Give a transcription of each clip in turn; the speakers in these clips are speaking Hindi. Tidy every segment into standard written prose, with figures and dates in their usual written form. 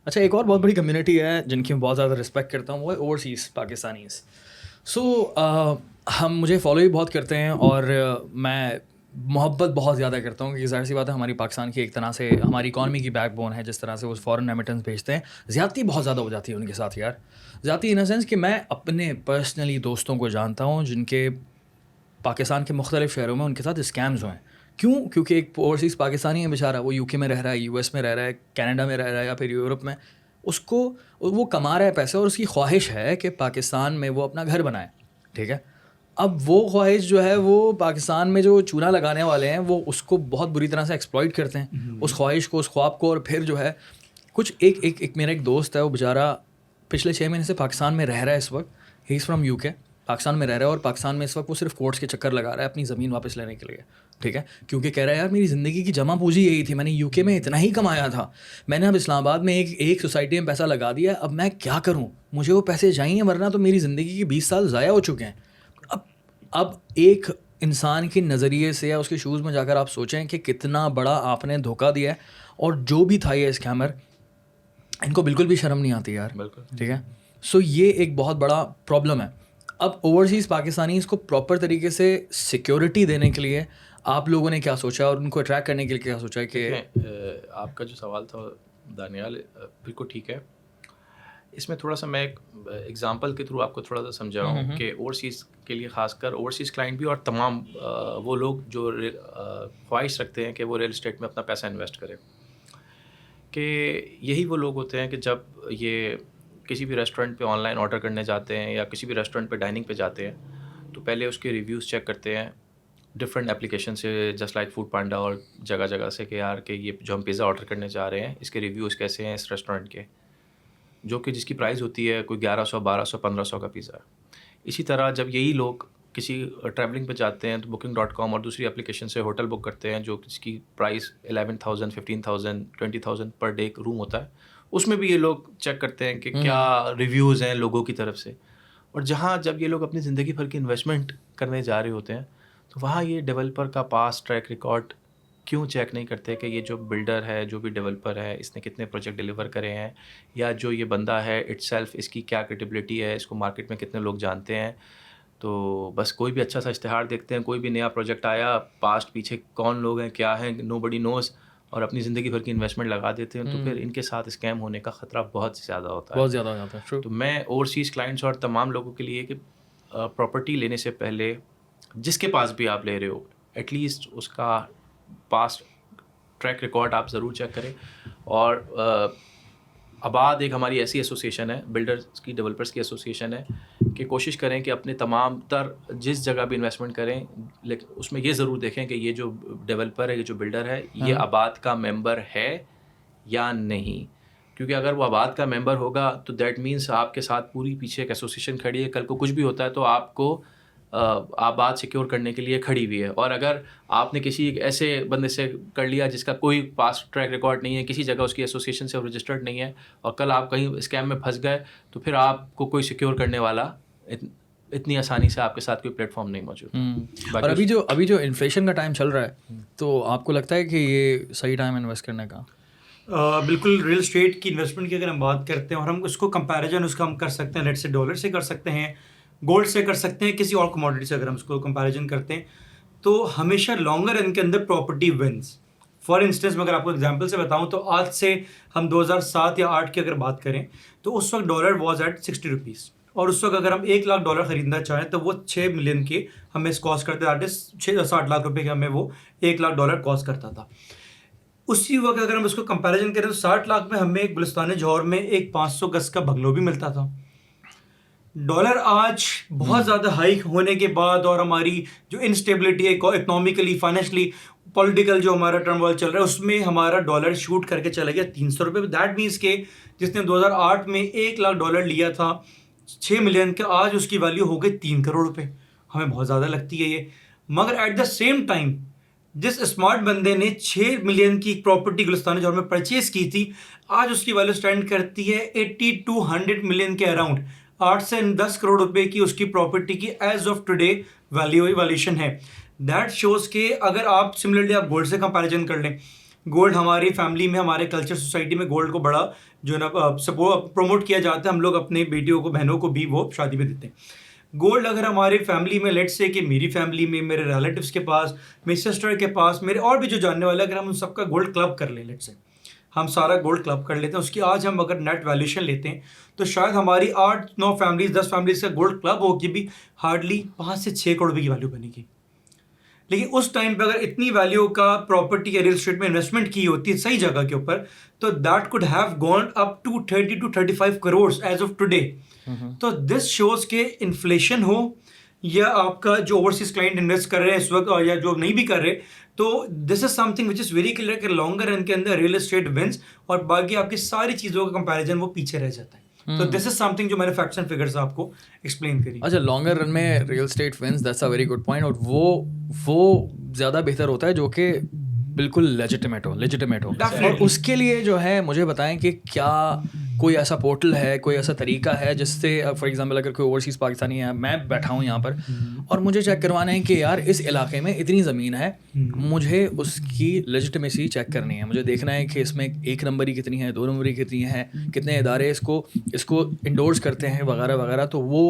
अच्छा, एक और बहुत बड़ी कम्युनिटी है जिनकी मैं बहुत ज़्यादा रिस्पेक्ट करता हूँ, वो है ओवरसीज़ पाकिस्तानीज़। सो हम मुझे फॉलो भी बहुत करते हैं और मैं मोहब्बत बहुत ज़्यादा करता हूँ क्योंकि ज़ाहिर सी बात है हमारी पाकिस्तान की एक तरह से हमारी इकॉनमी की बैकबोन है। जिस तरह से वो फ़ॉरेन रेमिटेंस भेजते हैं, ज़्यादती बहुत ज़्यादा हो जाती है उनके साथ यार। ज़्यादती इन अ सेंस कि मैं अपने पर्सनली दोस्तों को जानता हूँ जिनके पाकिस्तान के मुख्तलिफ़ शहरों में उनके साथ स्कैम्स हुए हैं। क्यों? क्योंकि एक ओवरसीज़ पाकिस्तानी है बेचारा, वो यूके में रह रहा है, यूएस में रह रहा है, कनाडा में रह रहा है या फिर यूरोप में। उसको वो कमा रहा है पैसे और उसकी ख्वाहिश है कि पाकिस्तान में वो अपना घर बनाए, ठीक है? अब वो ख्वाहिश जो है वो पाकिस्तान में जो चूना लगाने वाले हैं वो उसको बहुत बुरी तरह से एक्सप्लॉइट करते हैं, उस ख्वाहिश को, उस ख्वाब को। और फिर जो है कुछ एक मेरा एक दोस्त है, वो बेचारा पिछले 6 महीने से पाकिस्तान में रह रहा है इस वक्त। He is from UK, Pakistan में रह रहा है और पाकिस्तान में इस वक्त वो सिर्फ कोर्ट्स के चक्कर लगा रहा है अपनी ज़मीन वापस लेने के लिए, ठीक है? क्योंकि कह रहा है यार मेरी ज़िंदगी की जमा पूंजी यही थी, मैंने यूके में इतना ही कमाया था, मैंने अब इस्लामाबाद में एक सोसाइटी में पैसा लगा दिया, अब मैं क्या करूँ? मुझे वो पैसे चाहिए वरना तो मेरी ज़िंदगी के 20 साल ज़ाया हो चुके हैं। अब एक इंसान के नज़रिए से या उसके शूज़ में जाकर आप सोचें कि कितना बड़ा आपने धोखा दिया है। और जो भी था ये स्कैमर, इनको बिल्कुल भी शर्म नहीं आती यार, बिल्कुल ठीक है? सो ये एक बहुत बड़ा प्रॉब्लम है। अब ओवरसीज़ पाकिस्तानी इसको प्रॉपर तरीके से सिक्योरिटी देने के लिए आप लोगों ने क्या सोचा और उनको अट्रैक्ट करने के लिए क्या सोचा है कि आपका जो सवाल था दानियाल, बिल्कुल ठीक है। इसमें थोड़ा सा मैं एक एग्जांपल के थ्रू आपको थोड़ा सा समझाऊँ कि ओवरसीज़ के लिए ख़ासकर ओवरसीज़ क्लाइंट भी और तमाम वो लोग जो ख्वाहिश रखते हैं कि वो रियल इस्टेट में अपना पैसा इन्वेस्ट करें, कि यही वो लोग होते हैं कि जब ये किसी भी रेस्टोरेंट पे ऑनलाइन ऑर्डर करने जाते हैं या किसी भी रेस्टोरेंट पे डाइनिंग पे जाते हैं तो पहले उसके रिव्यूज़ चेक करते हैं डिफरेंट एप्लीकेशन से, जस्ट लाइक फूड पांडा और जगह जगह से, कि यार कि ये जो हम पिज़्ज़ा ऑर्डर करने जा रहे हैं इसके रिव्यूज़ कैसे हैं इस रेस्टोरेंट के, जो कि जिसकी प्राइस होती है कोई 1100, 1200, 1500 का पिज़्ज़ा। इसी तरह जब यही लोग किसी ट्रैवलिंग पे जाते हैं तो Booking.com और दूसरी एप्लीकेशन से होटल बुक करते हैं जो जिसकी प्राइस 11,000, 15,000, 20,000 पर डे एक रूम होता है, उसमें भी ये लोग चेक करते हैं कि क्या रिव्यूज़ हैं लोगों की तरफ से। और जहाँ जब ये लोग अपनी ज़िंदगी भर की इन्वेस्टमेंट करने जा रहे होते हैं तो वहाँ ये डेवलपर का पास ट्रैक रिकॉर्ड क्यों चेक नहीं करते कि ये जो बिल्डर है, जो भी डेवलपर है, इसने कितने प्रोजेक्ट डिलीवर करे हैं, या जो ये बंदा है इटसेल्फ इसकी क्या क्रेडिबिलिटी है, इसको मार्केट में कितने लोग जानते हैं। तो बस कोई भी अच्छा सा इश्तिहार देखते हैं, कोई भी नया प्रोजेक्ट आया, पास्ट पीछे कौन लोग हैं, क्या हैं, नोबडी नोज़, और अपनी ज़िंदगी भर की इन्वेस्टमेंट लगा देते हैं। तो फिर इनके साथ स्कैम होने का ख़तरा बहुत ज़्यादा होता है, बहुत ज़्यादा हो जाता है। True. तो मैं ओवरसीज़ क्लाइंट्स और तमाम लोगों के लिए कि प्रॉपर्टी लेने से पहले जिसके पास भी आप ले रहे हो एटलीस्ट उसका पास्ट ट्रैक रिकॉर्ड आप ज़रूर चेक करें। और आबाद एक हमारी ऐसी एसोसिएशन है, बिल्डर्स की, डेवलपर्स की एसोसिएशन है, कि कोशिश करें कि अपने तमाम तर जिस जगह भी इन्वेस्टमेंट करें, लेकिन उसमें ये ज़रूर देखें कि ये जो डेवलपर है, ये जो बिल्डर है, ये आबाद का मेंबर है या नहीं। क्योंकि अगर वो आबाद का मेंबर होगा तो दैट मीन्स आपके साथ पूरी पीछे एक एसोसिएशन खड़ी है, कल को कुछ भी होता है तो आपको आबाद सिक्योर करने के लिए खड़ी हुई है। और अगर आपने किसी ऐसे बंदे से कर लिया जिसका कोई पास्ट ट्रैक रिकॉर्ड नहीं है, किसी जगह उसकी एसोसिएशन से रजिस्टर्ड नहीं है, और कल आप कहीं स्कैम में फंस गए, तो फिर आपको कोई सिक्योर करने वाला इतनी आसानी से आपके साथ कोई प्लेटफॉर्म नहीं मौजूद। और अभी जो इन्फ्लेशन का टाइम चल रहा है, तो आपको लगता है कि ये सही टाइम इन्वेस्ट करने का? बिल्कुल। रियल एस्टेट की इन्वेस्टमेंट की अगर हम बात करते हैं और हम उसको कंपैरिजन उसका हम कर सकते हैं, लेट्स से डॉलर से कर सकते हैं, गोल्ड से कर सकते हैं, किसी और कमोडिटी से अगर हम उसको कंपैरिजन करते हैं, तो हमेशा लॉन्गर रन के अंदर प्रॉपर्टी विंस। फॉर इंस्टेंस मैं अगर आपको एग्जांपल से बताऊं तो आज से हम 2007 या 8 की अगर बात करें तो उस वक्त डॉलर वॉज एट 60 रुपीज़, और उस वक्त अगर हम 1 लाख डॉलर खरीदना चाहें तो वो 6 मिलियन के हमें कॉस्ट करते, दैट इज 60 लाख रुपए के हमें वो 1 लाख डॉलर कॉस्ट करता था। उसी वक्त अगर हम उसको कंपैरिजन करें तो 60 लाख में हमें एक गुलिस्तान जौहर में एक 500 गज का बंगलो भी मिलता था। डॉलर आज बहुत ज़्यादा हाइक होने के बाद और हमारी जो इंस्टेबिलिटी है इकोनॉमिकली, फाइनेंशियली, पॉलिटिकल जो हमारा टर्मोइल चल रहा है, उसमें हमारा डॉलर शूट करके चला गया 300 रुपये। दैट मीन्स के जिसने 2008 में 1 लाख डॉलर लिया था 6 मिलियन का, आज उसकी वैल्यू हो गई 3 करोड़ रुपये। हमें बहुत ज़्यादा लगती है ये, मगर एट द सेम टाइम जिस स्मार्ट बंदे ने 6 मिलियन की प्रॉपर्टी गुलिस्तान जौहर में परचेज की थी, आज उसकी वैल्यू स्टैंड करती है 80 to 100 मिलियन के अराउंड। 8 से 10 करोड़ रुपए की उसकी प्रॉपर्टी की एज ऑफ टुडे वैल्यूएशन है। दैट शोज के अगर आप सिमिलरली आप गोल्ड से कंपैरिजन कर लें, गोल्ड हमारी फैमिली में, हमारे कल्चर सोसाइटी में गोल्ड को बड़ा जो है ना सपोर्ट प्रमोट किया जाता है। हम लोग अपने बेटियों को, बहनों को भी वो शादी में देते हैं। गोल्ड अगर हमारी फैमिली में, लेट्स से कि मेरी फैमिली में, मेरे रिलेटिव्स के पास, मेरी सिस्टर के पास, मेरे और भी जो जानने वाले, अगर हम उन सबका गोल्ड क्लब कर लें, लेट्स से हम सारा गोल्ड क्लब कर लेते हैं, उसकी आज हम अगर नेट वैल्यूएशन लेते हैं तो शायद हमारी 8-9 फैमिलीज, 10 फैमिलीज का गोल्ड क्लब होगी भी हार्डली 5 से 6 करोड़ रुपये की वैल्यू बनेगी। लेकिन उस टाइम पे अगर इतनी वैल्यू का प्रॉपर्टी या रियल एस्टेट में इन्वेस्टमेंट की होती है सही जगह के ऊपर, तो that could have gone up to 30 to 35 crore as of today. तो दिस शोज के इन्फ्लेशन हो या आपका जो ओवरसीज क्लाइंट इन्वेस्ट कर रहे हैं इस वक्त, या जो नहीं भी कर रहे, तो this is something which is very clear कि लॉन्गर रन के अंदर रियल एस्टेट विंस और बाकी आपकी सारी चीज़ों का कंपैरिजन वो पीछे रह जाता है। तो दिस इज समथिंग जो मैंने फैक्ट्स एंड फिगर्स आपको एक्सप्लेन करी। अच्छा, लॉन्गर रन में real estate wins, that's a very good point. और वो ज़्यादा बेहतर होता है जो कि बिल्कुल लेजिटिमेट हो। और उसके लिए जो है मुझे बताएं कि क्या कोई ऐसा पोर्टल है, कोई ऐसा तरीका है जिससे फॉर एग्जांपल अगर कोई ओवरसीज़ पाकिस्तानी है, मैं बैठा हूँ यहाँ पर और मुझे चेक करवाना है कि यार इस इलाके में इतनी ज़मीन है, मुझे उसकी लेजिटिमेसी चेक करनी है, मुझे देखना है कि इसमें 1 नंबर की कितनी है, 2 नंबर की कितनी है, कितने इदारे इसको इंडोर्स करते हैं वगैरह वगैरह, तो वो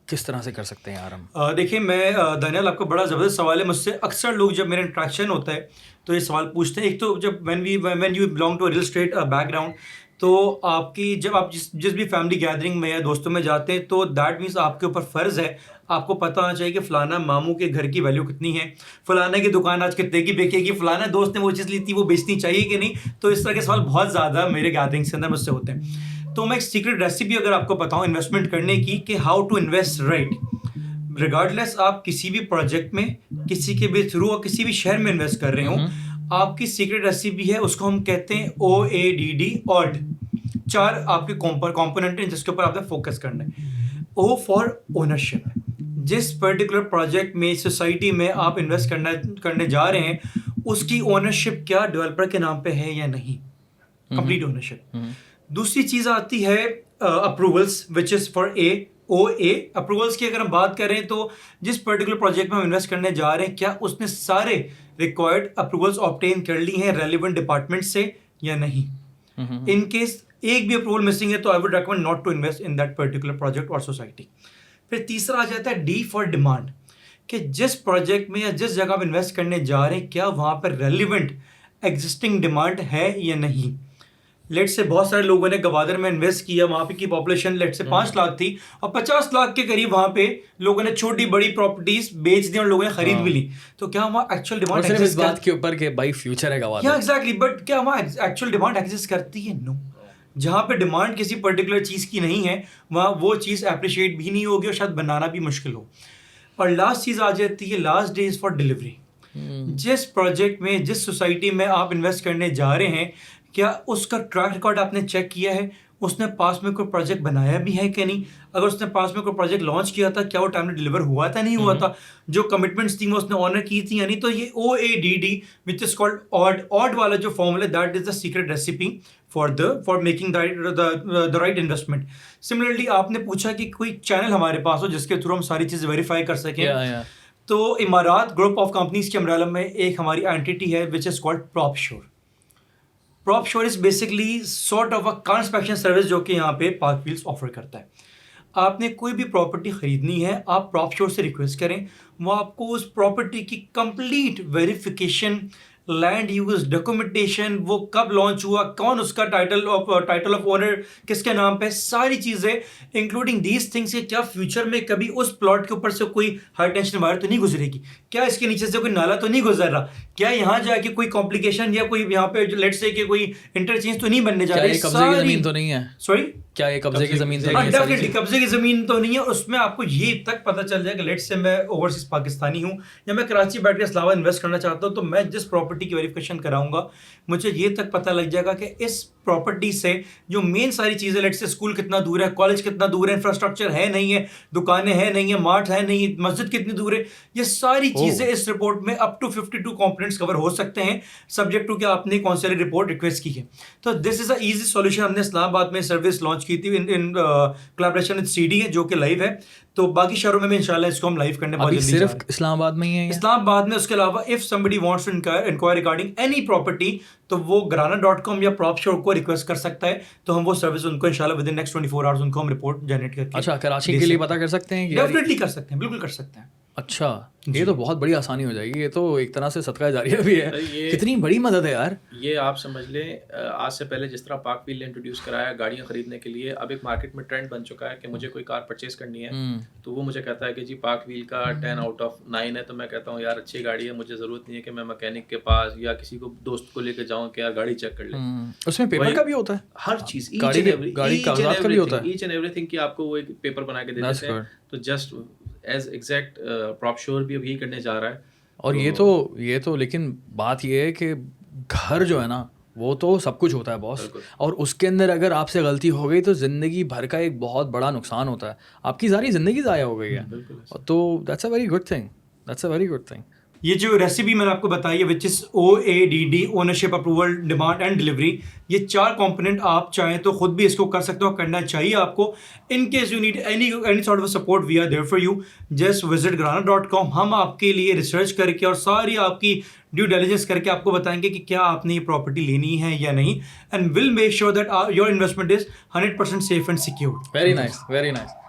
किस तरह से कर सकते हैं यार हम? देखिए, मैं दानियाल, आपका बड़ा ज़बरदस्त सवाल है। मुझसे अक्सर लोग जब मेरा इंट्रैक्शन होता है तो ये सवाल पूछते हैं। एक तो जब when you belong to real estate background, तो आपकी जब आप जिस भी फैमिली गैदरिंग में या दोस्तों में जाते हैं, तो दैट मीन्स आपके ऊपर फ़र्ज़ है, आपको पता होना चाहिए कि फ़लाना मामू के घर की वैल्यू कितनी है, फ़लाना की दुकान आज कितने की बिकेगी, फ़लाना दोस्त ने वो चीज़ ली थी वो बेचनी चाहिए कि नहीं। तो इस तरह के सवाल बहुत ज़्यादा मेरे गैदरिंग्स के अंदर मुझसे होते हैं। तो मैं एक सीक्रेट रेसिपी अगर आपको बताऊँ इन्वेस्टमेंट करने की, कि how to invest right, regardless आप किसी भी प्रोजेक्ट में, किसी के भी थ्रू और किसी भी शहर में इन्वेस्ट कर रहे हो, आपकी सीक्रेट रेसिपी है, उसको हम कहते हैं OADD, ऑड। 4 आपके कॉम्पोनेंट हैं जिसके ऊपर आपने फोकस करना है। O फॉर ओनरशिप, जिस पर्टिकुलर प्रोजेक्ट में, सोसाइटी में आप इन्वेस्ट करने जा रहे हैं, उसकी ओनरशिप क्या डेवलपर के नाम पे है या नहीं, कंप्लीट ओनरशिप। दूसरी चीज़ आती है approvals, which is for OA। Approvals की अगर हम बात करें तो जिस पर्टिकुलर प्रोजेक्ट में हम इन्वेस्ट करने जा रहे हैं, क्या उसने सारे रिक्वायर्ड अप्रूवल्स ऑब्टेन कर ली हैं रेलिवेंट डिपार्टमेंट से या नहीं। इन केस एक भी अप्रूवल मिसिंग है तो I would recommend not to invest in that particular project और सोसाइटी। फिर तीसरा आ जाता है D फॉर डिमांड, कि जिस प्रोजेक्ट में या जिस जगह आप इन्वेस्ट करने जा रहे हैं, क्या वहाँ पर रेलिवेंट एग्जिस्टिंग डिमांड है या नहीं। लेट से बहुत सारे लोगों ने गवादर में इन्वेस्ट किया, वहाँ पे की पॉपुलेशन लेट से 5 लाख थी और 50 लाख के करीब वहाँ पे लोगों ने छोटी बड़ी प्रॉपर्टीज बेच दी और लोगों ने खरीद भी ली। तो क्या वहाँ एक्चुअल डिमांड सिर्फ इस बात के ऊपर कि भाई फ्यूचर है गवादर? या एग्जैक्टली, बट क्या वहाँ एक्चुअल डिमांड एग्जिस्ट करती है? नो। जहाँ पे डिमांड किसी पर्टिकुलर चीज़ की नहीं है, वहाँ वो चीज़ अप्रिशिएट भी नहीं होगी और शायद बनाना भी मुश्किल हो। और लास्ट चीज़ आ जाती है, last day is for delivery. जिस प्रोजेक्ट में, जिस सोसाइटी में आप इन्वेस्ट करने जा रहे हैं, क्या उसका ट्रैक रिकॉर्ड आपने चेक किया है, उसने पास में कोई प्रोजेक्ट बनाया भी है कि नहीं। अगर उसने पास में कोई प्रोजेक्ट लॉन्च किया था, क्या वो टाइम में डिलीवर हुआ था, नहीं हुआ था, जो कमिटमेंट्स थी वो उसने ऑनर की थी या नहीं। तो ये OADD which is called odd वाला जो formula, that is the secret recipe for making the right investment. Similarly आपने पूछा कि कोई चैनल हमारे पास हो जिसके थ्रू हम सारी चीज़ें वेरीफाई कर सकें। तो इमारात ग्रुप ऑफ कंपनीज के अम्ब्रेला में एक हमारी एंटिटी है which is called PropSure। PropSure is basically sort of a car inspection service जो कि यहाँ पे पार्क व्हील्स ऑफर करता है। आपने कोई भी प्रॉपर्टी खरीदनी है, आप PropSure से रिक्वेस्ट करें, वो आपको उस प्रॉपर्टी की complete verification, land use documentation, वो कब लॉन्च हुआ, कौन उसका टाइटल ऑफ ओनर किसके नाम पे, सारी चीज़ें इंक्लूडिंग दीज थिंग्स के क्या फ्यूचर में कभी उस प्लॉट के ऊपर से कोई हाई टेंशन वायर तो नहीं गुजरेगी, क्या इसके नीचे से कोई नाला तो नहीं गुजर रहा, क्या यहाँ जाके कोई कॉम्प्लिकेशन या कोई यहाँ पे लेट्स से कि कोई इंटरचेंज तो नहीं बनने जा रही, कब्जे की जमीन तो नहीं है। सॉरी, क्या ये कब्जे की जमीन तो नहीं है? डेफिनेटली कब्जे की जमीन तो नहीं है। उसमें आपको ये तक पता चल जाएगा, लेट्स से मैं ओवरसीज पाकिस्तानी हूँ या मैं कराची बैठ के इस्लामाबाद इन्वेस्ट करना चाहता हूँ, तो मैं जिस प्रॉपर्टी की वेरिफिकेशन कराऊंगा, मुझे ये तक पता लग जाएगा कि इस प्रॉपर्टी से जो मेन सारी चीज़ें, लेट्स से स्कूल कितना दूर है, कॉलेज कितना दूर है, इंफ्रास्ट्रक्चर है नहीं है, दुकानें हैं नहीं है, मार्ट है नहीं, मस्जिद कितनी दूर है, ये सारी चीज़ें इस रिपोर्ट में अप टू 52 कंपोनेंट्स कवर हो सकते हैं, सब्जेक्ट टू कि आपने कौन सी रिपोर्ट रिक्वेस्ट की है। तो this is a easy solution. हमने इस्लामाबाद में सर्विस लॉन्च की थी इन कोलैबोरेशन विद CD है जो कि लाइव है, तो बाकी शहरों में भी इंशाल्लाह इसको हम लाइव करने बहुत जल्दी सिर्फ इस्लामाबाद में ही है? इस्लामाबाद में। उसके अलावा if somebody wants to enquire regarding any property, तो वो grana.com या PropSure को रिक्वेस्ट कर सकता है, तो हम वो सर्विस उनको इंशाल्लाह विद इन नेक्स्ट 24 आवर्स उनको हम रिपोर्ट जनरेट करके अच्छा, कराची के लिए पता कर सकते हैं कि यार डेफिनेटली कर सकते हैं, बिल्कुल कर सकते हैं। अच्छा, ये तो बहुत बड़ी आसानी हो जाएगी, ये तो एक तरह से सदका जारिया भी है। कितनी बड़ी मदद है यार ये, आप समझ लें आज से पहले जिस तरह पाक व्हील ने इंट्रोड्यूस कराया गाड़ियाँ खरीदने के लिए, अब एक मार्केट में ट्रेंड बन चुका है कि मुझे कोई कार परचेज करनी है तो वो मुझे कहता है कि जी पाक व्हील का 10 आउट ऑफ 9 है, तो मैं कहता हूँ यार अच्छी गाड़ी है, मुझे ज़रूरत नहीं है कि मैं मैकेनिक के पास या किसी को दोस्त को लेकर जाऊँ कि यार गाड़ी चेक कर ले। उसमें पेपर का भी होता है, हर चीज़ गाड़ी कागजात का भी होता है, ईच एंड एवरीथिंग की आपको वो एक पेपर बना के दे देते हैं। तो जस्ट एज एग्जैक्ट PropSure भी अब यही करने जा रहा है। और ये तो लेकिन बात ये है कि घर जो है ना वो तो सब कुछ होता है बॉस, और उसके अंदर अगर आपसे गलती हो गई तो ज़िंदगी भर का एक बहुत बड़ा नुकसान होता है, आपकी सारी ज़िंदगी ज़ाया हो गई है। तो that's a very good thing, that's a very good thing. ये जो रेसिपी मैंने आपको बताई है which is OADD, ownership, approval, demand and delivery, ये 4 कंपोनेंट आप चाहें तो खुद भी इसको कर सकते हो, करना चाहिए आपको। In case you need any sort of support we are there for you, just visit grana.com। हम आपके लिए रिसर्च करके और सारी आपकी ड्यू डिलिजेंस करके आपको बताएंगे कि क्या आपने ये प्रॉपर्टी लेनी है या नहीं, and will make sure that your investment is 100% safe and secure. Very nice, very nice.